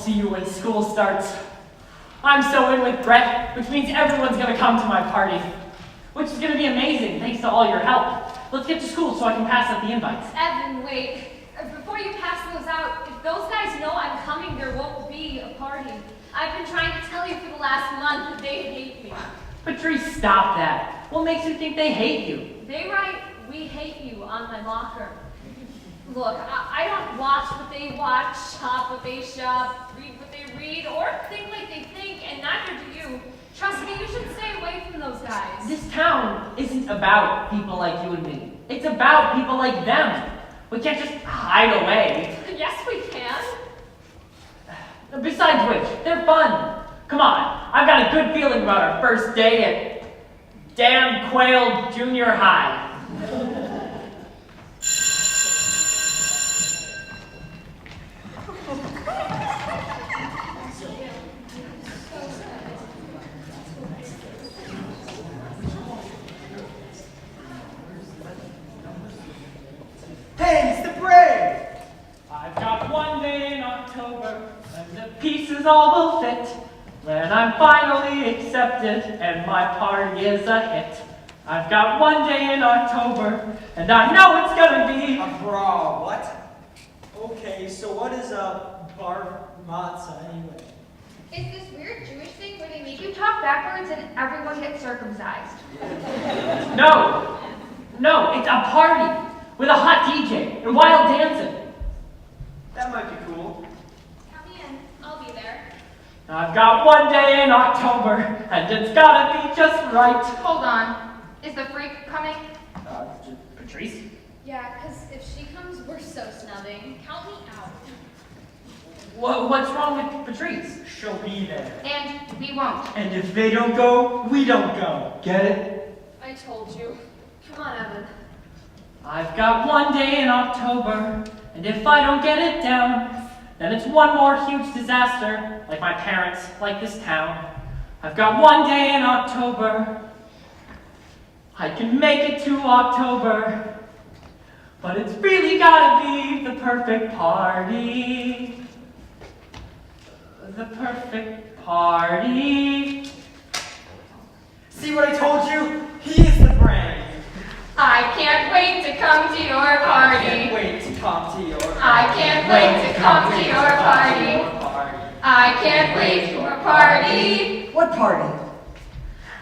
see you when school starts. I'm so in with Brett, which means everyone's gonna come to my party. Which is gonna be amazing, thanks to all your help. Let's get to school so I can pass out the invites. Evan, wait. Before you pass those out, if those guys know I'm coming, there won't be a party. I've been trying to tell you for the last month that they hate me. Patrice, stop that. What makes you think they hate you? They write, "We hate you" on my locker. Look, I don't watch what they watch, shop what they shop, read what they read, or think like they think, and neither do you. Trust me, you should stay away from those guys. This town isn't about people like you and me. It's about people like them. We can't just hide away. Yes, we can. Besides which, they're fun. Come on, I've got a good feeling about our first day at Damn Quail Junior High. Hey, it's the parade! I've got one day in October, and the pieces all will fit. When I'm finally accepted, and my party is a hit. I've got one day in October, and I know it's gonna be A bra, what? Okay, so what is a bar matzah anyway? It's this weird Jewish thing where they make you talk backwards and everyone gets circumcised. No, it's a party with a hot DJ and wild dancing. That might be cool. Count me in. I'll be there. I've got one day in October, and it's gotta be just right. Hold on. Is the freak coming? Patrice? Yeah, because if she comes, we're so snubbing. Count me out. What's wrong with Patrice? She'll be there. And we won't. And if they don't go, we don't go. Get it? I told you. Come on, Evan. I've got one day in October, and if I don't get it down, then it's one more huge disaster, like my parents, like this town. I've got one day in October. I can make it to October, but it's really gotta be the perfect party. The perfect party. See what I told you? He is the brain. I can't wait to come to your I party. can't wait to come to your party. I can't wait to come to your party. I can't wait for a party. What party?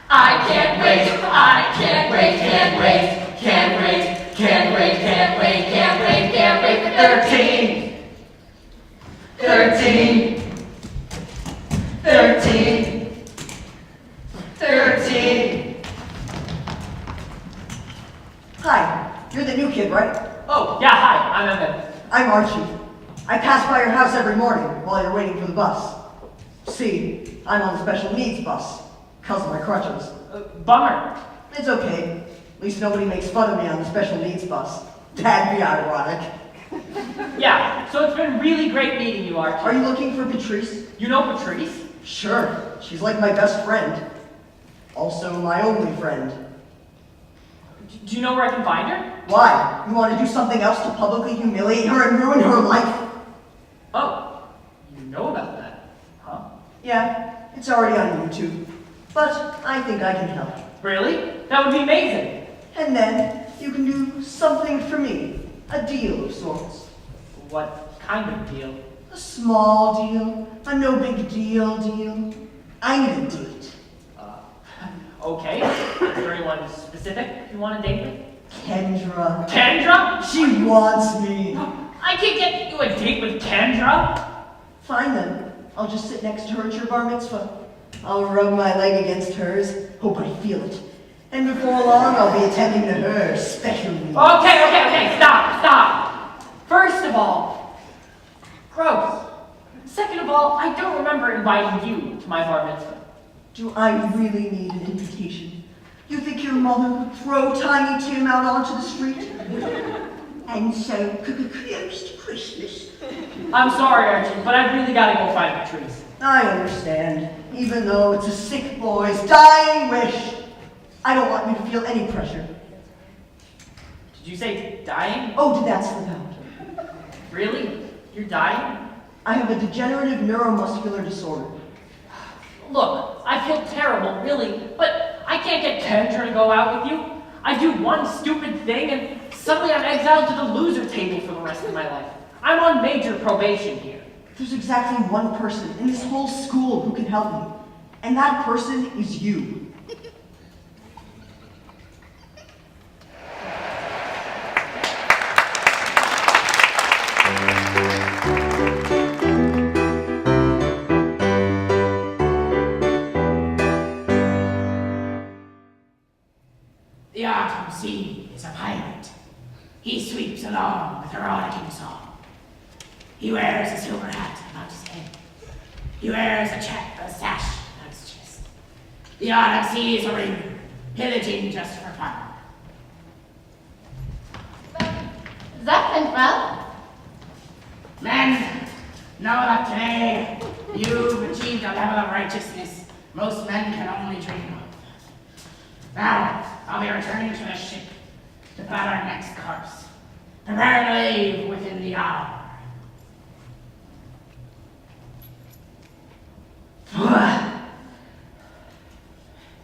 I can't wait. I can't wait. Can't wait. Can't wait. Can't wait. Can't wait. Can't wait. Can't wait for 13. 13. 13. 13. Hi, you're the new kid, right? Oh, yeah, hi, I'm Evan. I'm Archie. I pass by your house every morning while you're waiting for the bus. See, I'm on the special needs bus, because of my crutches. Bummer. It's okay. At least nobody makes fun of me on the special needs bus. That'd be ironic. Yeah, so it's been really great meeting you, Archie. Are you looking for Patrice? You know Patrice? Sure. She's like my best friend. Also my only friend. Do you know where I can find her? Why? You want to do something else to publicly humiliate her and ruin her life? Oh, you know about that, huh? Yeah, it's already on YouTube. But I think I can help. Really? That would be amazing. And then you can do something for me. A deal of sorts. What kind of deal? A small deal. A no big deal deal. I need a date. Okay. Is there anyone specific you want to date with? Kendra. Kendra? She wants me. I can't get you a date with Kendra. Fine then. I'll just sit next to her at your bar mitzvah. I'll rub my leg against hers. Hope I feel it. And before long, I'll be attending to her special needs. Okay, stop. First of all, gross. Second of all, I don't remember inviting you to my bar mitzvah. Do I really need an invitation? You think your mother would throw Tiny Tim out onto the street? And so close to Christmas. I'm sorry, Archie, but I really gotta go find Patrice. I understand, even though it's a sick boy's dying wish. I don't want you to feel any pressure. Did you say dying? Oh, did that slip out? Really? You're dying? I have a degenerative neuromuscular disorder. Look, I feel terrible, really, but I can't get Kendra to go out with you. I do one stupid thing and suddenly I'm exiled to the loser table for the rest of my life. I'm on major probation here. There's exactly one person in this whole school who can help me, and that person is you. The autumn sea is a pirate. He sweeps along with a rollicking song. He wears a silver hat about his head. He wears a sash about his chest. The autumn sea is a ringer, pillaging just for fun. That went well. Men, know that today you've achieved a level of righteousness most men can only dream of. Now, I'll be returning to the ship to plan our next course. Prepare to leave within the hour.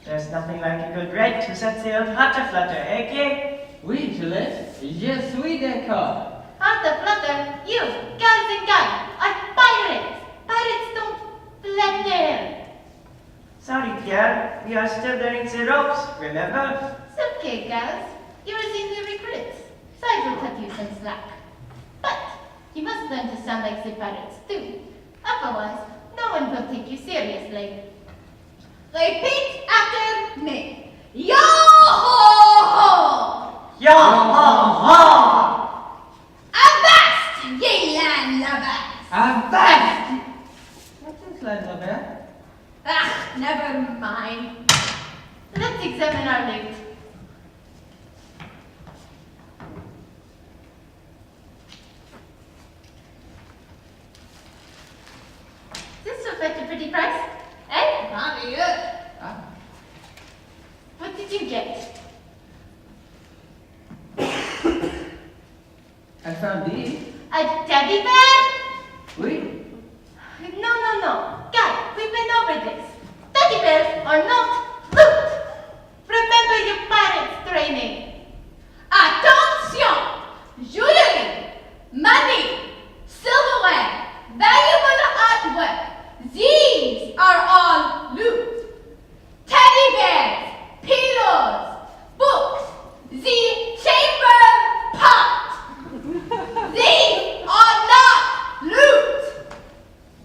There's nothing like a good red to set sail flutter, eh, kid? Oui, Gillette. Je suis d'accord. Out of flutter, you, girls and guys, are pirates. Pirates don't flutter. Sorry, Pierre. We are still learning the ropes, remember? It's okay, girls. You're the recruits, so I will cut you some slack. But you must learn to sound like the pirates too. Otherwise, no one will take you seriously. Repeat after me. Yo-ho-ho! Yo-ho-ho! Avast, ye land lovers! Avast! What is land lover? Ah, never mind. Let's examine our loot. This will fetch a pretty price. Eh? Not you. What did you get? I found these. A teddy bear? Oui. No. Guy, we've been over this. Teddy bears are not loot. Remember your pirates training. Attention! Jewelry, money, silverware, valuable artwork. These are all loot. Teddy bears, pillows, books, the chamber pot. These are not loot.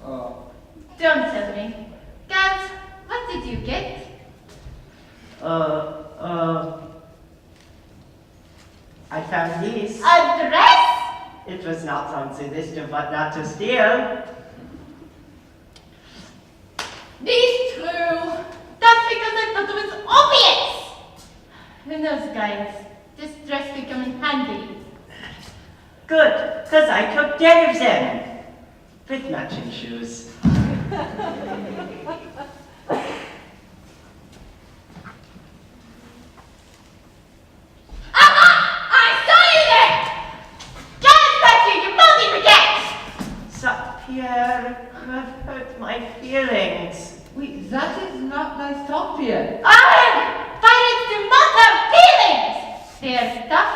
Oh. Don't tell me. Guys, what did you get? I found these. A dress? It was not on the list of what not to steal. These true. That's because I thought it was obvious. Who knows, guys? This dress will come in handy. Good, because I took 10 of them. With matching shoes. Pierre, you have hurt my feelings. Wait, that is not nice talk, Pierre. Pirates do not have feelings! They're tough,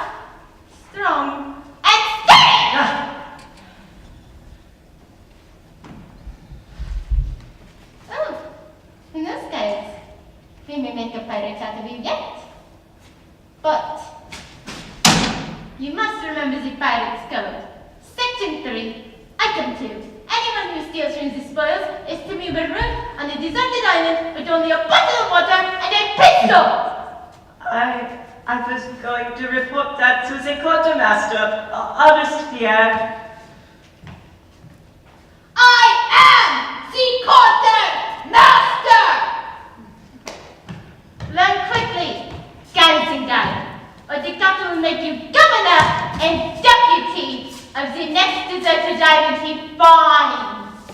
strong, and steady! Oh, who knows, guys? We may make a pirate out of you yet. But you must remember the pirate's code. Section 3, Item 2. Anyone who steals from the spoils is to be marooned on a deserted island with only a bottle of water and a pistol! I was going to report that to the quartermaster. Honest, Pierre. I am the quartermaster! Learn quickly, Gansing guy, or the captain will make you governor and deputy of the next deserted island he finds.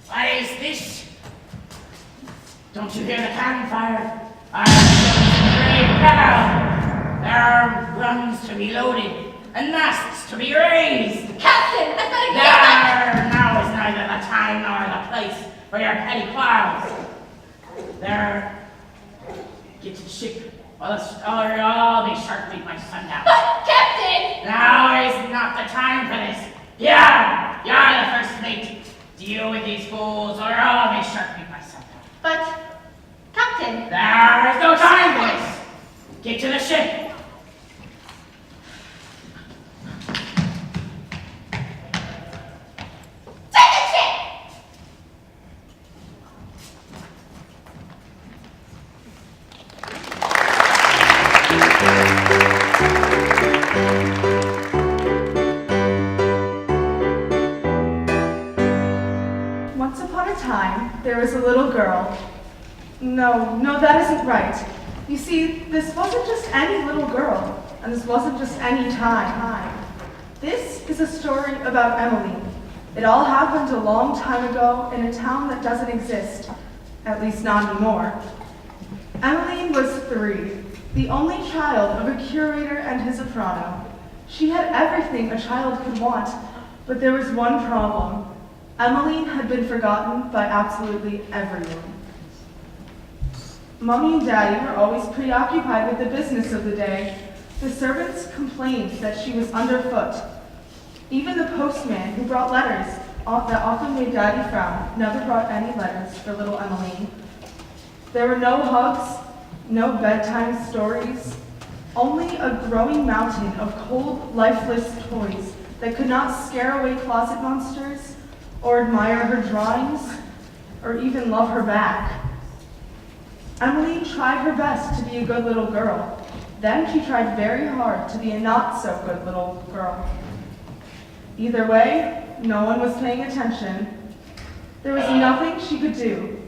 What is this? Don't you hear the cannon fire? Our brave girl! There are guns to be loaded and masts to be raised. Captain, I better There now is neither the for your petty quarrels. There, get to the ship, or I'll be sharply by sundown. But, Captain! Now is not the time for this. Yeah, you're the first mate. Deal with these fools, or I'll be sharply by sundown. But, Captain, There is no time for this. Get to the ship. Once upon a time, there was a little girl. No, that isn't right. You see, this wasn't just any little girl, and this wasn't just any time. This is a story about Emily. It all happened a long time ago in a town that doesn't exist, at least not anymore. Emmeline was 3, the only child of a curator and his soprano. She had everything a child could want, but there was one problem. Emmeline had been forgotten by absolutely everyone. Mommy and Daddy were always preoccupied with the business of the day. The servants complained that she was underfoot. Even the postman who brought letters that often made Daddy frown never brought any letters for little Emmeline. There were no hugs, no bedtime stories, only a growing mountain of cold, lifeless toys that could not scare away closet monsters, or admire her drawings, or even love her back. Emmeline tried her best to be a good little girl. Then she tried very hard to be a not-so-good little girl. Either way, no one was paying attention. There was nothing she could do.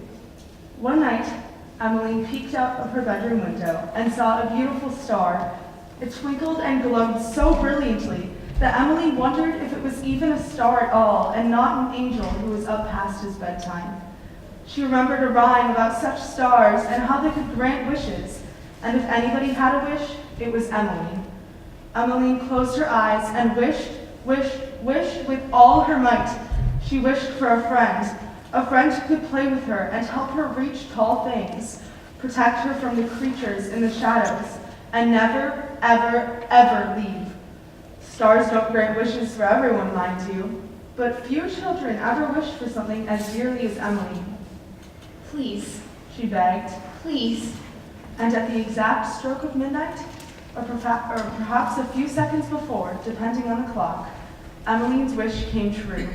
One night, Emmeline peeked out of her bedroom window and saw a beautiful star. It twinkled and glowed so brilliantly that Emily wondered if it was even a star at all and not an angel who was up past his bedtime. She remembered a rhyme about such stars and how they could grant wishes, and if anybody had a wish, it was Emmeline. Emmeline closed her eyes and wished with all her might. She wished for a friend who could play with her and help her reach tall things, protect her from the creatures in the shadows, and never, ever, ever leave. Stars don't grant wishes for everyone, mind you, but few children ever wish for something as dearly as Emily. please, She begged, please. and at the exact stroke of midnight, or perhaps a few seconds before, depending on the clock, Emmeline's wish came true.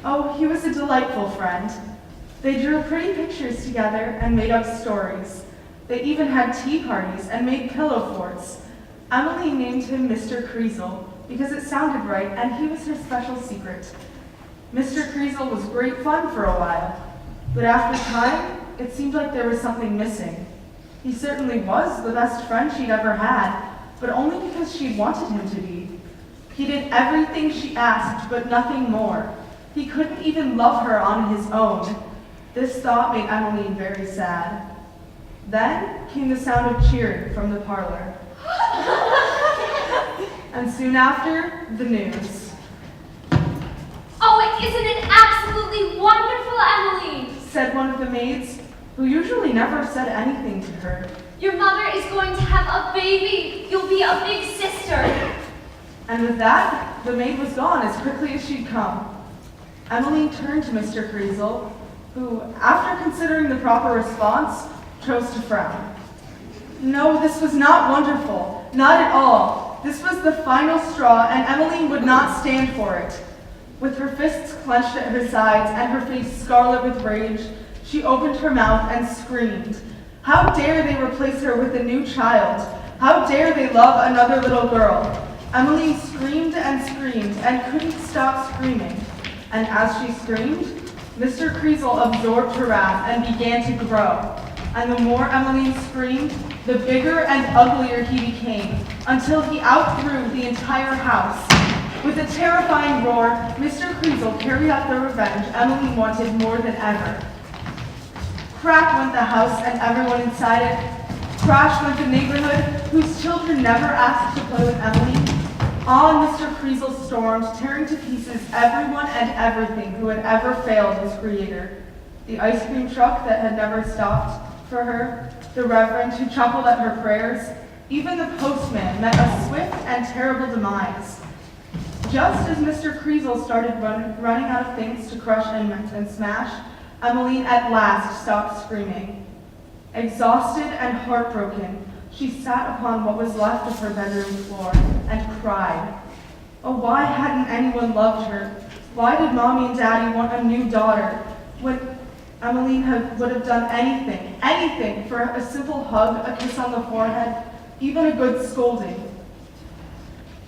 Oh, he was a delightful friend. They drew pretty pictures together and made up stories. They even had tea parties and made pillow forts. Emily named him Mr. Kreisel because it sounded right and he was her special secret. Mr. Kreisel was great fun for a while, but after time, it seemed like there was something missing. He certainly was the best friend she'd ever had, but only because she wanted him to be. He did everything she asked, but nothing more. He couldn't even love her on his own. This thought made Emmeline very sad. Then came the sound of cheering from the parlor. And soon after, the news. Oh, isn't it absolutely wonderful, Emily? Said one of the maids, who usually never said anything to her. Your mother is going to have a baby. You'll be a big sister. And with that, the maid was gone as quickly as she'd come. Emmeline turned to Mr. Kreisel, who, after considering the proper response, chose to frown. No, this was not wonderful. Not at all. This was the final straw, and Emmeline would not stand for it. With her fists clenched at her sides and her face scarlet with rage, she opened her mouth and screamed. How dare they replace her with a new child? How dare they love another little girl? Emmeline screamed and couldn't stop screaming. And as she screamed, Mr. Kreisel absorbed her wrath and began to grow. And the more Emmeline screamed, the bigger and uglier he became, until he outgrew the entire house. With a terrifying roar, Mr. Kreisel carried out the revenge Emmeline wanted more than ever. Crack went the house and everyone inside it. Crash went the neighborhood, whose children never asked to play with Emmeline. On Mr. Kriesel stormed, tearing to pieces everyone and everything who had ever failed his creator. The ice cream truck that had never stopped for her, the reverend who chuckled at her prayers, even the postman met a swift and terrible demise. Just as Mr. Kriesel started running out of things to crush and smash, Emmeline at last stopped screaming. Exhausted and heartbroken, she sat upon what was left of her bedroom floor and cried. Oh, why hadn't anyone loved her? Why did Mommy and Daddy want a new daughter when Emmeline would have done anything for a simple hug, a kiss on the forehead, even a good scolding?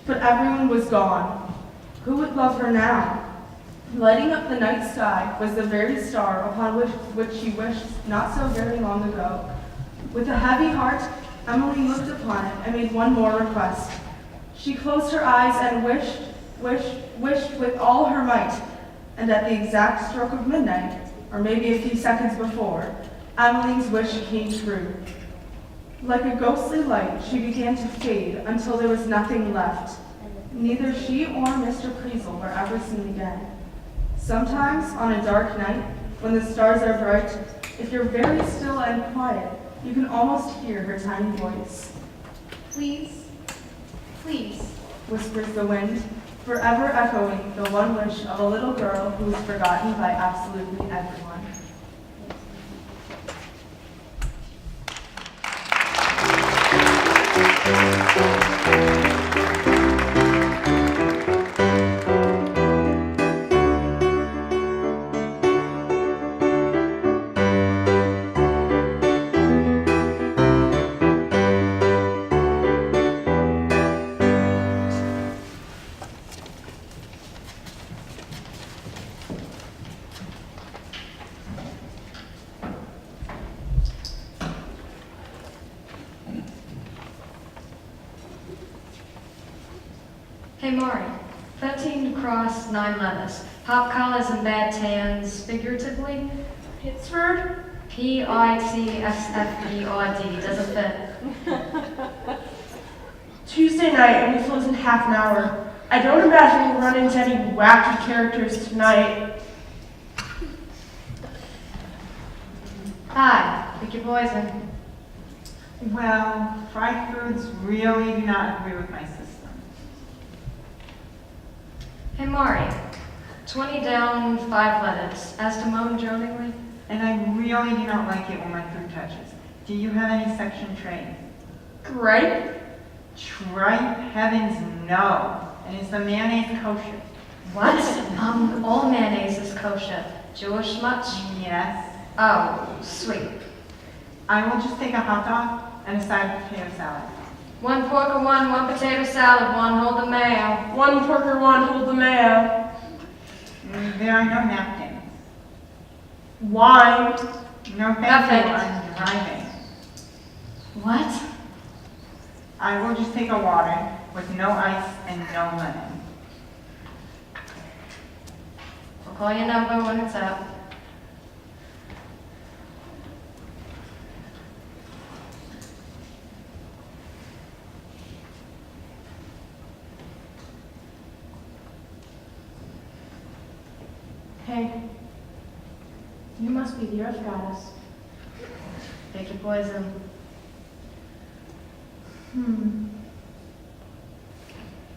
But everyone was gone. Who would love her now? Lighting up the night sky was the very star upon which she wished not so very long ago. With a heavy heart, Emmeline looked upon it and made one more request. She closed her eyes and wished with all her might, and at the exact stroke of midnight, or maybe a few seconds before, Emmeline's wish came true. Like a ghostly light, she began to fade until there was nothing left. Neither she or Mr. Kriesel were ever seen again. Sometimes, on a dark night, when the stars are bright, if you're very still and quiet, you can almost hear her tiny voice. Please, please. Whispers the wind, forever echoing the one wish of a little girl who is forgotten by absolutely everyone. Hey Maury, 13 across, 9 letters. Pop collars and bad tans, figuratively. Pittsford? P-I-T-S-F-E-R-D, doesn't fit. Tuesday night, and we close in half an hour. I don't imagine we'll run into any wacky characters tonight. Hi, pick your poison. Well, fried foods really do not agree with my system. Hey Maury, 20 down, 5 letters. As to moan jokingly. And I really do not like it when my food touches. Do you have any section trade? Tripe? Tripe? Heavens no. And is the mayonnaise kosher? What? All mayonnaise is kosher. Jewish much? Yes. Oh, sweet. I will just take a hot dog and a side of potato salad. 1 pork or 1 potato salad, 1 hold the mayo. 1 porker, 1 hold the mayo. There are no napkins. Wine. No thank you, Perfect. I'm driving. What? I will just take a water with no ice and no lemon. I'll call your number when it's up. Hey, you must be the Earth Goddess. Pick your poison.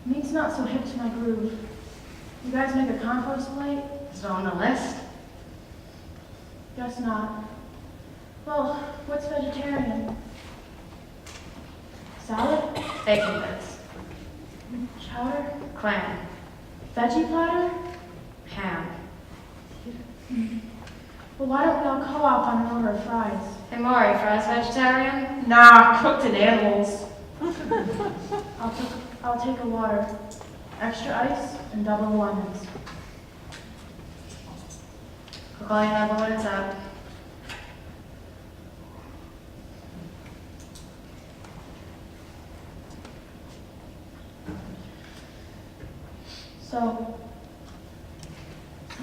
Meat's not so hip to my groove. You guys make a compost plate? Is it on the list? Guess not. Well, what's vegetarian? Salad? Bacon bits. Chowder? Clam. Veggie platter? Ham. Well, why don't we all co-op on an order of fries? Hey Maury, fries vegetarian? Nah, cooked in animals. I'll take a water. Extra ice and double the lemons. I'll call your number when it's up. So,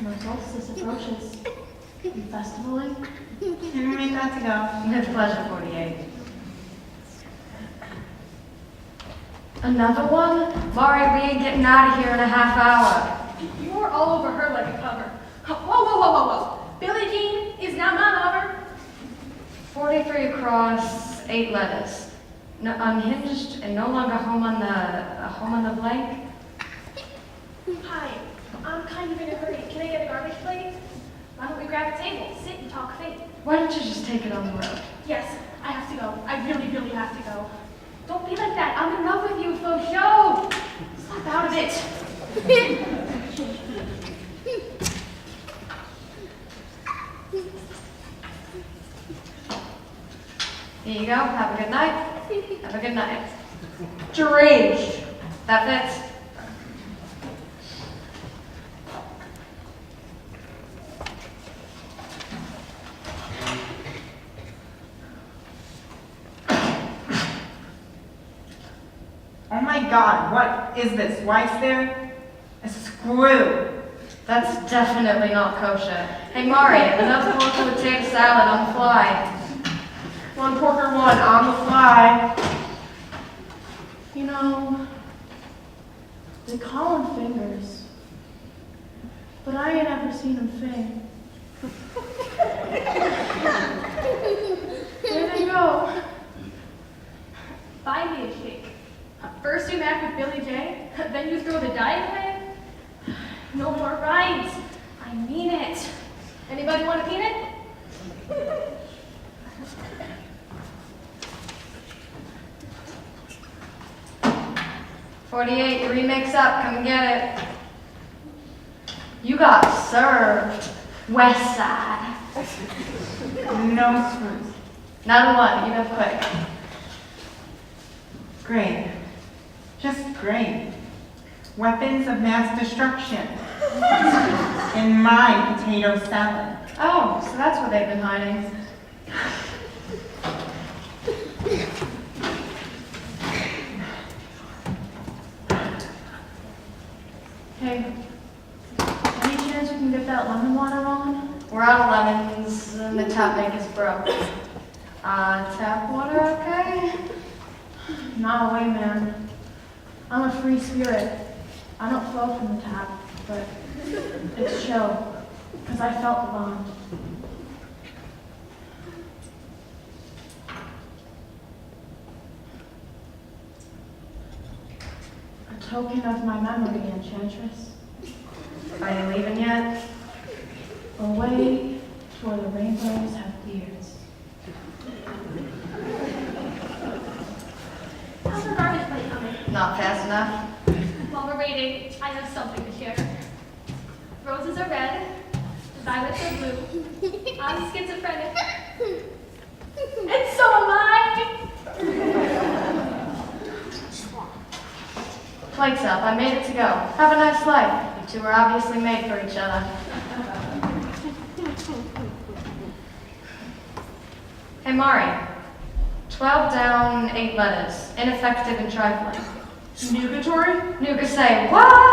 when solstice approaches, you festivaling? Didn't we got to go? With pleasure, 48. Another one? Mari, we ain't getting out of here in a half hour. You were all over her like a cover. Whoa. Billie Jean is not my lover. 43 across, 8 letters. No, unhinged and no longer home on the blank. Hi, I'm kind of in a hurry. Can I get a garbage plate? Why don't we grab a table, sit and talk fate? Why don't you just take it on the road? Yes, I have to go. I really have to go. Don't be like that. I'm in love with you, faux show. Snap out of it. Here you go. Have a good night. Have a good night. Deranged. That fits. Oh my God, what is this? Why is there a screw? That's definitely not kosher. Hey, Mari, another pork potato salad on the fly. One porker, one on the fly. You know, they call him fingers, but I ain't ever seen him fing. There they go. Buy me a shake. First you mac with Billy J, then you throw the dye away. No more rhymes. I mean it. Anybody want a peanut? 48, your remix up. Come and get it. You got served. West Side. No screws. Not a one. You go quick. Great. Just great. Weapons of mass destruction. In my potato salad. Oh, so that's what they've been hiding. Hey, any chance we can get that lemon water on? We're out of lemons and the tap maker's broke. Tap water okay? Not away, man. I'm a free spirit. I don't flow from the tap, but it's chill, because I felt the bond. A token of my memory, Enchantress. Are you leaving yet? Away to where the rainbows have beards. How's our garbage plate coming? Not fast enough. While we're waiting, I have something to share. Roses are red, violets are blue. I'm schizophrenic. And so am I! Plate's up. I made it to go. Have a nice life. You two are obviously made for each other. Hey, Mari. 12 down, 8 letters. Ineffective and trifling. Nugatory? Nuga say, what?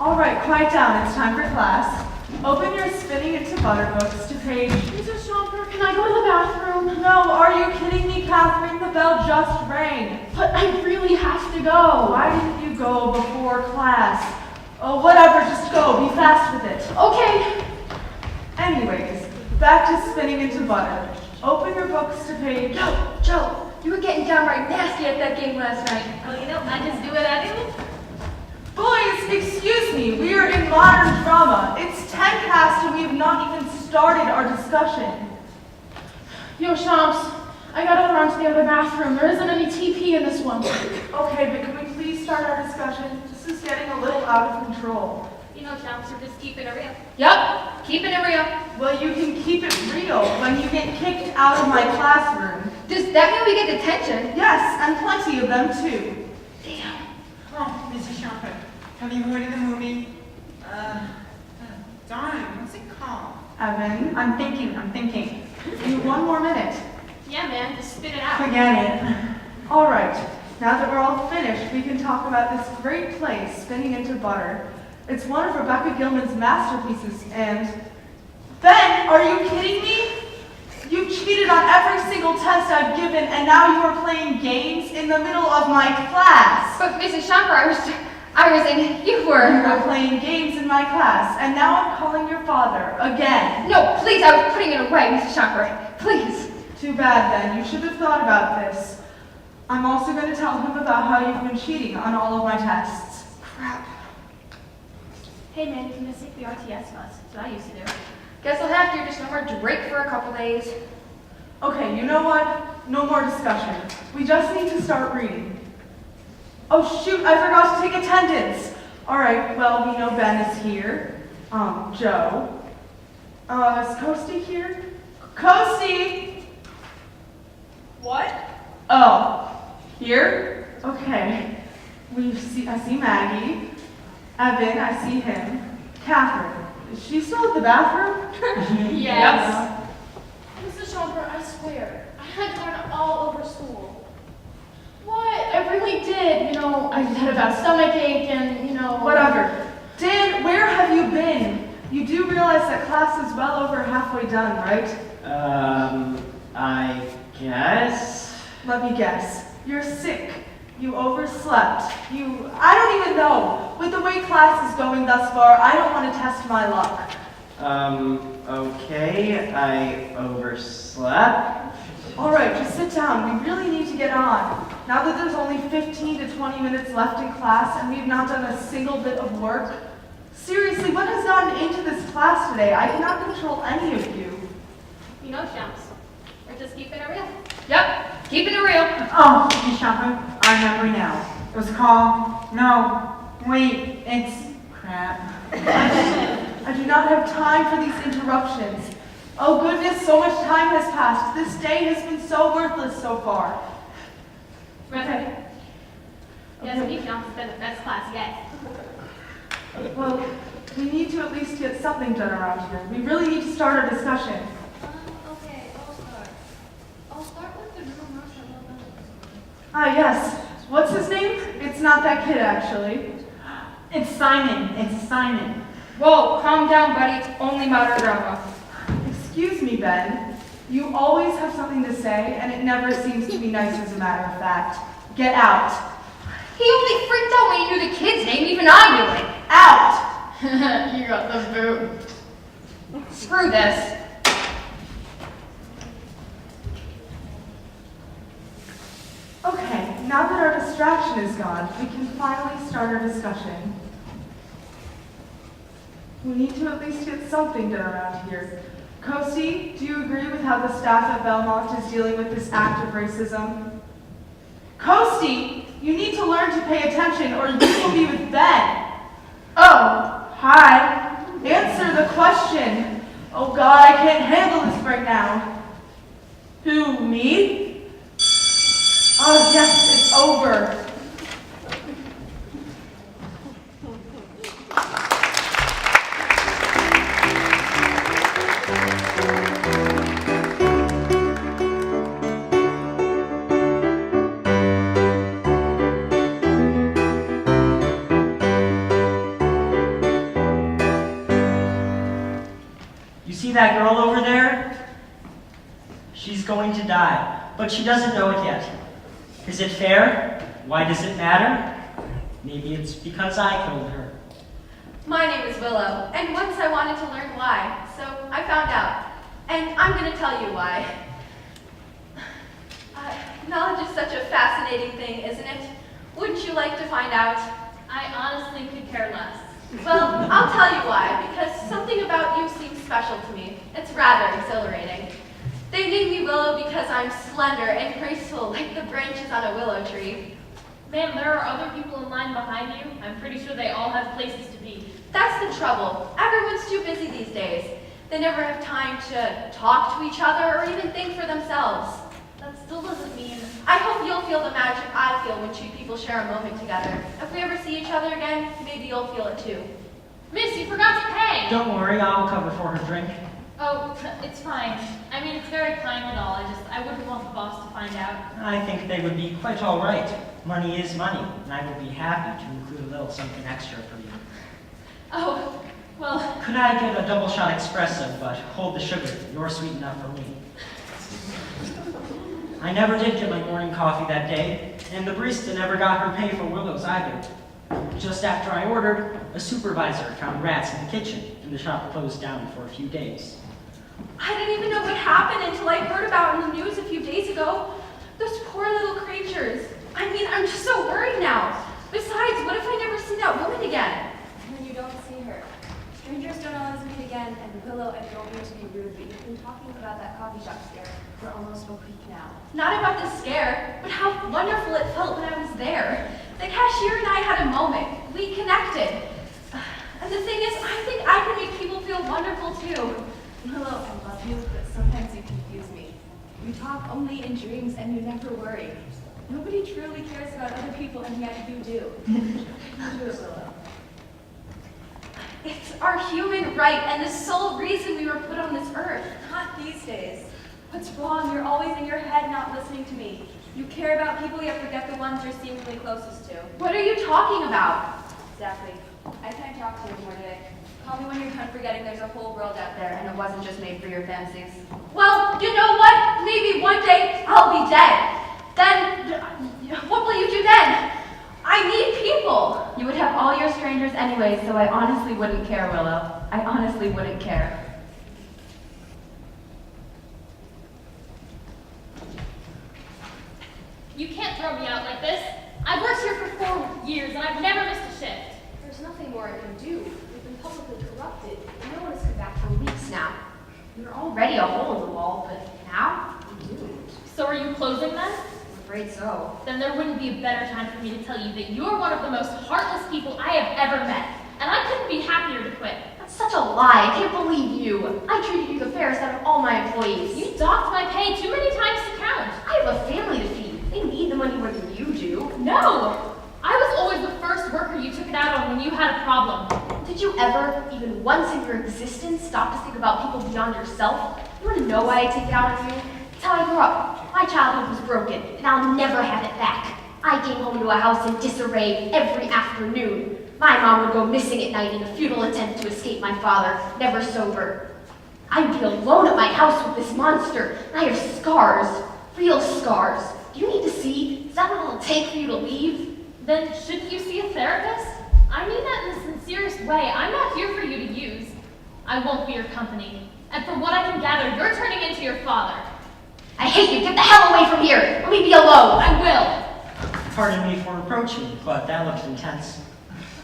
All right, quiet down. It's time for class. Open your spinning into butter books to page... Mrs. Schomper, can I go to the bathroom? No, are you kidding me, Catherine? The bell just rang. But I really have to go. Why didn't you go before class? Oh, whatever, just go. Be fast with it. Okay. Anyways, back to spinning into butter. Open your books to page... Joe, you were getting downright nasty at that game last night. Oh, you know, I just do what I do. Boys, excuse me, we are in modern drama. It's 10 past and we have not even started our discussion. Yo, Shomps, I gotta run to the other bathroom. There isn't any TP in this one. Okay, but can we please start our discussion? This is getting a little out of control. You know, Chomps, we're just keeping it real. Yup, keeping it real. Well, you can keep it real when you get kicked out of my classroom. Does that mean we get detention? Yes, and plenty of them too. Oh, Mrs. Schomper, have you heard of the movie Darn, what's it called? Evan, I'm thinking. you 1 more minute. Yeah, man, just spit it out. Forget it. All right, now that we're all finished, we can talk about this great play, Spinning into Butter. It's one of Rebecca Gilman's masterpieces, and... Ben, are you kidding me? You cheated on every single test I've given, and now you are playing games in the middle of my class. But Mrs. Shopper, I was in, you You were. were playing games in my class, and now I'm calling your father, again. No, please, I was putting it away, Mrs. Shopper. Please. Too bad then, you should have thought about this. I'm also going to tell him about how you've been cheating on all of my tests. Crap. Hey, man, can you take the RTS bus? That's what I used to do. Guess I'll have to just no more Drake for a couple days. Okay, you know what? No more discussion. We just need to start reading. Oh shoot, I forgot to take attendance. All right, well, we know Ben is here. Joe. Is Coasty here? Coasty! What? Oh, here? Okay. I see Maggie. Evan, I see him. Catherine. Is she still at the bathroom? Yes. Mrs. Schomburg, I swear, I had to learn all over school. What? I really did. You know, I had about stomachache and, you know... Whatever. Dan, where have you been? You do realize that class is well over halfway done, right? I guess. Let me guess. You're sick. You overslept. I don't even know. With the way class is going thus far, I don't want to test my luck. Okay, I overslept. All right, just sit down. We really need to get on. Now that there's only 15 to 20 minutes left in class and we've not done a single bit of work, seriously, what has gotten into this class today? I cannot control any of you. You know, Shams, we're just keeping it real. Yep, keeping it real. Oh, Mrs. Shopper, I remember now. It was called... No, wait, it's... crap. I do not have time for these interruptions. Oh goodness, so much time has passed. This day has been so worthless so far. Okay. Yes, me, Shams, has been the best class yet. Well, we need to at least get something done around here. We really need to start our discussion. Okay, I'll start with the rumor. Ah, yes. What's his name? It's not that kid, actually. It's Simon. Whoa, calm down, buddy. It's only moderate drama. Excuse me, Ben. You always have something to say, and it never seems to be nice as a matter of fact. Get out. He only freaked out when he knew the kid's name. Even I knew it. Out! You got the boot. Screw this. Okay, now that our distraction is gone, we can finally start our discussion. We need to at least get something done around here. Kosi, do you agree with how the staff at Belmont is dealing with this act of racism? Kosi, you need to learn to pay attention or you will be with Ben. Oh, hi. Answer the question. Oh God, I can't handle this right now. Who, me? Oh yes, it's over. You see that girl over there? She's going to die, but she doesn't know it yet. Is it fair? Why does it matter? Maybe it's because I killed her. My name is Willow, and once I wanted to learn why, so I found out. And I'm going to tell you why. Knowledge is such a fascinating thing, isn't it? Wouldn't you like to find out? I honestly could care less. Well, I'll tell you why, because something about you seems special to me. It's rather exhilarating. They named me Willow because I'm slender and graceful like the branches on a willow tree. Ma'am, there are other people in line behind you. I'm pretty sure they all have places to be. That's the trouble. Everyone's too busy these days. They never have time to talk to each other or even think for themselves. That still doesn't mean... I hope you'll feel the magic I feel when two people share a moment together. If we ever see each other again, maybe you'll feel it too. Miss, you forgot to pay! Don't worry, I'll cover for her drink. Oh, it's fine. I mean, it's very kind and all. I wouldn't want the boss to find out. I think they would be quite all right. Money is money, and I would be happy to include a little something extra for you. Oh, well... Could I get a double shot espresso, but hold the sugar. You're sweet enough for me. I never did get my morning coffee that day, and the barista never got her pay for Willow's either. Just after I ordered, a supervisor found rats in the kitchen, and the shop closed down for a few days. I didn't even know what happened until I heard about it in the news a few days ago. Those poor little creatures. I mean, I'm just so worried now. Besides, what if I never see that woman again? When you don't see her. Strangers don't always meet again, and Willow, I don't mean to be rude, but you've been talking about that coffee shop scare for almost a week now. Not about the scare, but how wonderful it felt when I was there. The cashier and I had a moment. We connected. And the thing is, I think I can make people feel wonderful too. Willow, I love you, but sometimes you confuse me. You talk only in dreams and you never worry. Nobody truly cares about other people, and yet you do. You do it, Willow. It's our human right and the sole reason we were put on this earth. Not these days. What's wrong? You're always in your head not listening to me. You care about people, yet forget the ones you're seemingly closest to. What are you talking about? Exactly. I can't talk to you anymore today. Call me when you're done forgetting there's a whole world out there, and it wasn't just made for your fancies. Well, you know what? Maybe one day I'll be dead. Then, what will you do then? I need people. You would have all your strangers anyway, so I honestly wouldn't care, Willow. I honestly wouldn't care. You can't throw me out like this. I've worked here for 4 years, and I've never missed a shift. There's nothing more I can do. We've been publicly corrupted. No one has come back for weeks now. You're already a hole in the wall, but now you do. So are you closing then? I'm afraid so. Then there wouldn't be a better time for me to tell you that you're one of the most heartless people I have ever met, and I couldn't be happier to quit. That's such a lie. I can't believe you. I treated you the fairest out of all my employees. You docked my pay too many times to count. I have a family to feed. They need the money more than you do. No! I was always the first worker you took it out on when you had a problem. Did you ever, even once in your existence, stop to think about people beyond yourself? You want to know why I take it out on you? It's how I grew up. My childhood was broken, and I'll never have it back. I came home to a house in disarray every afternoon. My mom would go missing at night in a futile attempt to escape my father, never sober. I'd be alone at my house with this monster. I have scars, real scars. Do you need to see? Is that what it'll take for you to leave? Then shouldn't you see a therapist? I mean that in the sincerest way. I'm not here for you to use. I won't be your company. And from what I can gather, you're turning into your father. I hate you. Get the hell away from here. Let me be alone. I will. Pardon me for approaching, but that looks intense.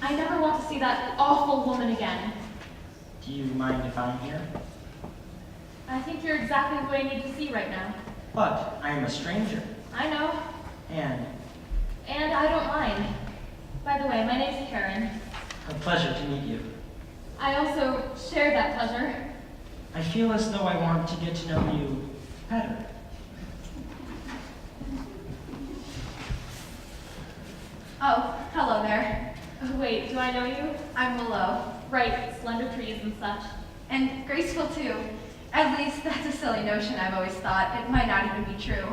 I never want to see that awful woman again. Do you mind if I'm here? I think you're exactly who I need to see right now. But I am a stranger. I know. And I don't mind. By the way, my name's Karen. a pleasure to meet you. I also share that pleasure. I feel as though I want to get to know you better. Oh, hello there. Oh, wait, do I know you? I'm Willow. Right, slender trees and such. And graceful too. At least that's a silly notion I've always thought. It might not even be true.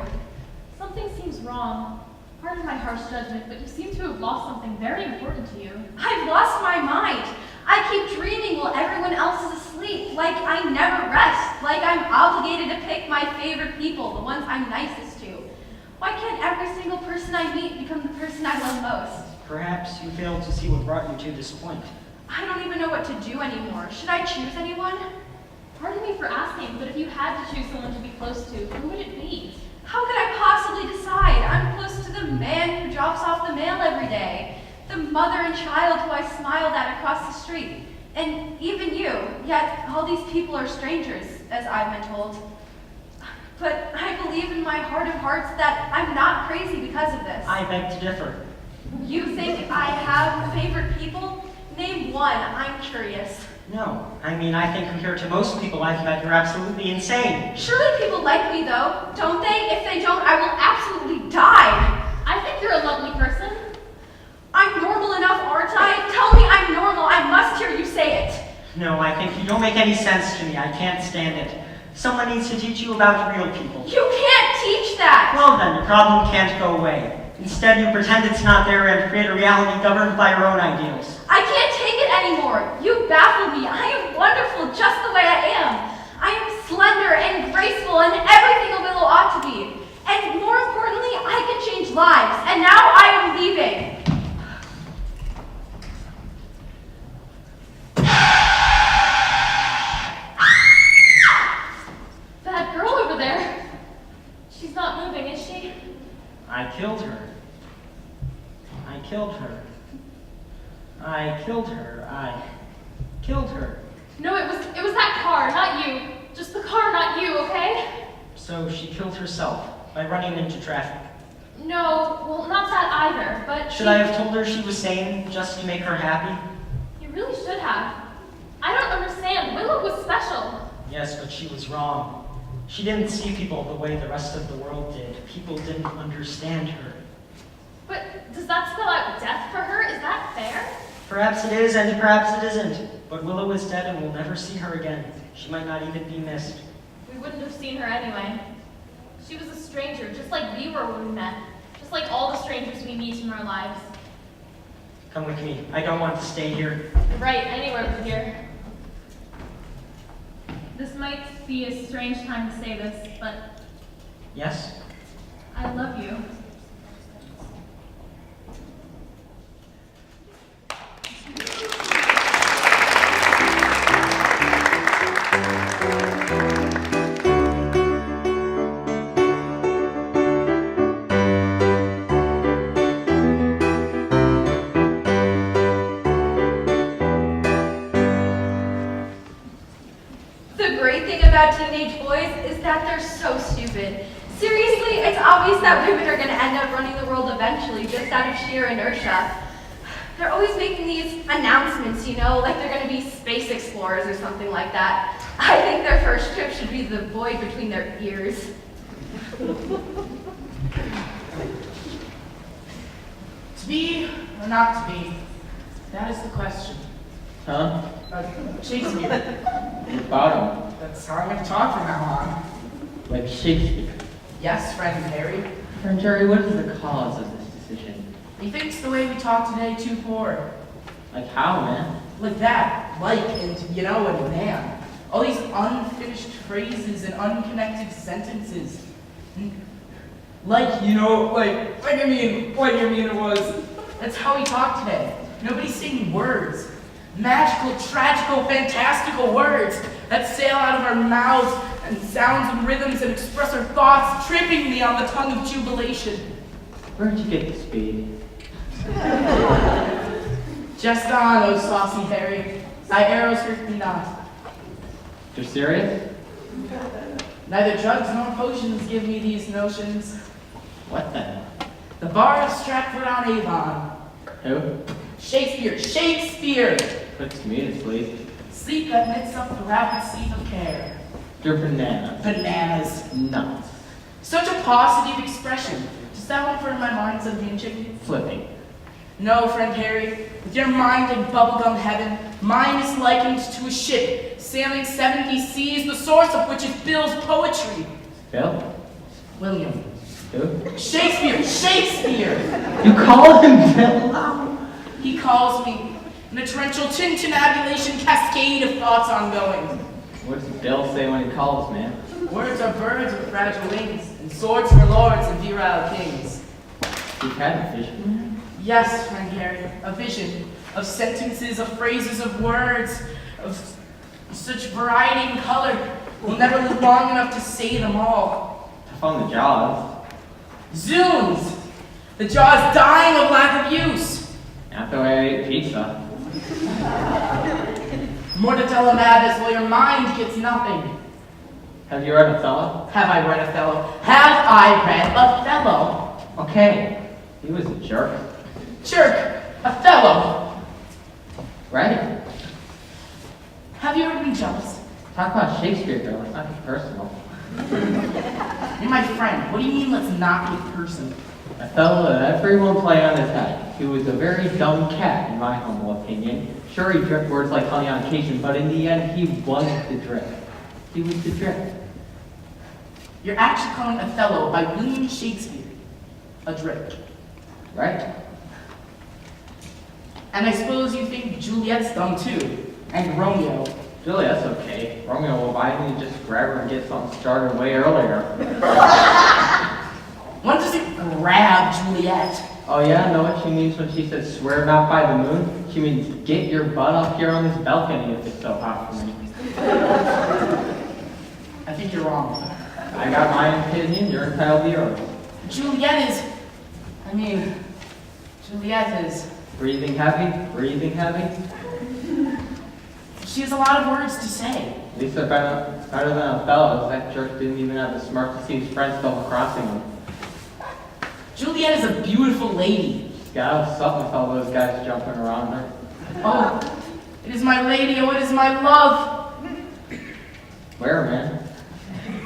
Something seems wrong. Pardon my harsh judgment, but you seem to have lost something very important to you. I've lost my mind. I keep dreaming while everyone else is asleep, like I never rest, like I'm obligated to pick my favorite people, the ones I'm nicest to. Why can't every single person I meet become the person I love most? Perhaps you failed to see what brought you to this point. I don't even know what to do anymore. Should I choose anyone? Pardon me for asking, but if you had to choose someone to be close to, who would it be? How could I possibly decide? I'm close to the man who drops off the mail every day, the mother and child who I smiled at across the street, and even you. Yet all these people are strangers, as I've been told. But I believe in my heart of hearts that I'm not crazy because of this. I beg to differ. You think I have favorite people? Name one. I'm curious. No, I mean, I think compared to most people I've met, you're absolutely insane. Surely people like me, though, don't they? If they don't, I will absolutely die. I think you're a lovely person. I'm normal enough, aren't I? Tell me I'm normal. I must hear you say No, I think you don't make any sense to me. I can't stand it. Someone needs to teach you about real people. You can't teach that! Well then, your problem can't go away. Instead, you pretend it's not there and create a reality governed by your own ideals. I can't take it anymore. You baffle me. I am wonderful just the way I am. I am slender and graceful and everything a Willow ought to be. And more importantly, I can change lives. And now I am leaving. That girl over there. She's not moving, is she? I killed her. I killed her. I killed her. I killed her. No, it was that car, not you. Just the car, not you, okay? So she killed herself by running into traffic. No, well, not that either, but Should I have told her she was sane just to make her happy? You really should have. I don't understand. Willow was special. Yes, but she was wrong. She didn't see people the way the rest of the world did. People didn't understand her. But does that spell out death for her? Is that fair? Perhaps it is, and perhaps it isn't. But Willow is dead, and we'll never see her again. She might not even be missed. We wouldn't have seen her anyway. She was a stranger, just like we were when we met. Just like all the strangers we meet in our lives. Come with me. I don't want to stay here. Right, anywhere but here. This might be a strange time to say this, but Yes? I love you. The great thing about teenage boys is that they're so stupid. Seriously, it's obvious that women are going to end up running the world eventually, just out of sheer inertia. They're always making these announcements, you know, like they're going to be space explorers or something like that. I think their first trip should be the void between their ears. To be or not to be? That is the question. Huh? Shakespeare. About him. That's how I'm going to talk from now on. Like Shakespeare. Yes, friend Harry. Friend Jerry, what is the cause of this decision? He thinks the way we talk today too poor. Like how, man? Like that. Like and you know and man. All these unfinished phrases and unconnected sentences. Like, you know, like you mean it was. That's how we talk today. Nobody's saying words. Magical, tragical, fantastical words that sail out of our mouths and sounds and rhythms and express our thoughts trippingly on the tongue of jubilation. Where'd you get the speed? Just on, oh saucy Harry, thy arrows hurt me not. You're serious? Neither drugs nor potions give me these notions. What then? The Bard of Stratford-on-Avon. Who? Shakespeare, Shakespeare! Puts me to sleep. Sleep that knits up the rapid sleep of care. You're bananas. Bananas. Nuts. Such a positive expression. Does that one for my mind's unhinging? Flipping. No, friend Harry. With your mind in bubblegum heaven, mine is likened to a ship sailing 70 seas, the source of which is Bill's poetry. Bill? William. Who? Shakespeare! Shakespeare! You call him Bill? He calls me in a torrential tintinabulation cascade of thoughts ongoing. What does Bill say when he calls, man? Words are birds with fragile wings, and swords for lords and virile kings. You've had a vision, man? Yes, friend Harry, a vision of sentences, of phrases, of words, of such variety and color. We'll never live long enough to say them all. Tough on the jaws. Zoons! The jaw is dying of lack of use. Not the way I ate pizza. Mortadella madness while your mind gets nothing. Have you read Othello? Have I read Othello? Have I read Othello? Okay. He was a jerk. Jerk! Othello! Right? Have you ever been jealous? Talk about Shakespeare, Bill. It's not personal. You're my friend. What do you mean let's not get personal? Othello let everyone play on his head. He was a very dumb cat, in my humble opinion. Sure, he dripped words like honey on occasion, but in the end, he was the drip. He was the drip. You're actually calling Othello by William Shakespeare a drip. Right? And I suppose you think Juliet's dumb too, and Romeo. Juliet's okay. Romeo will why didn't you just grab her and get something started way earlier? One doesn't grab Juliet. Oh yeah, know what she means when she says swear not by the moon? She means get your butt up here on this balcony if it's so hot for me. I think you're wrong. I got my opinion, you're entitled to yours. Juliet is... Juliet is... Breathing heavy? Breathing heavy? She has a lot of words to say. At least they're better than Othello's. That jerk didn't even have the smart to see his friends double crossing him. Juliet is a beautiful lady. She's got what's up with all those guys jumping around her. Oh, it is my lady, oh, it is my love. Where, man?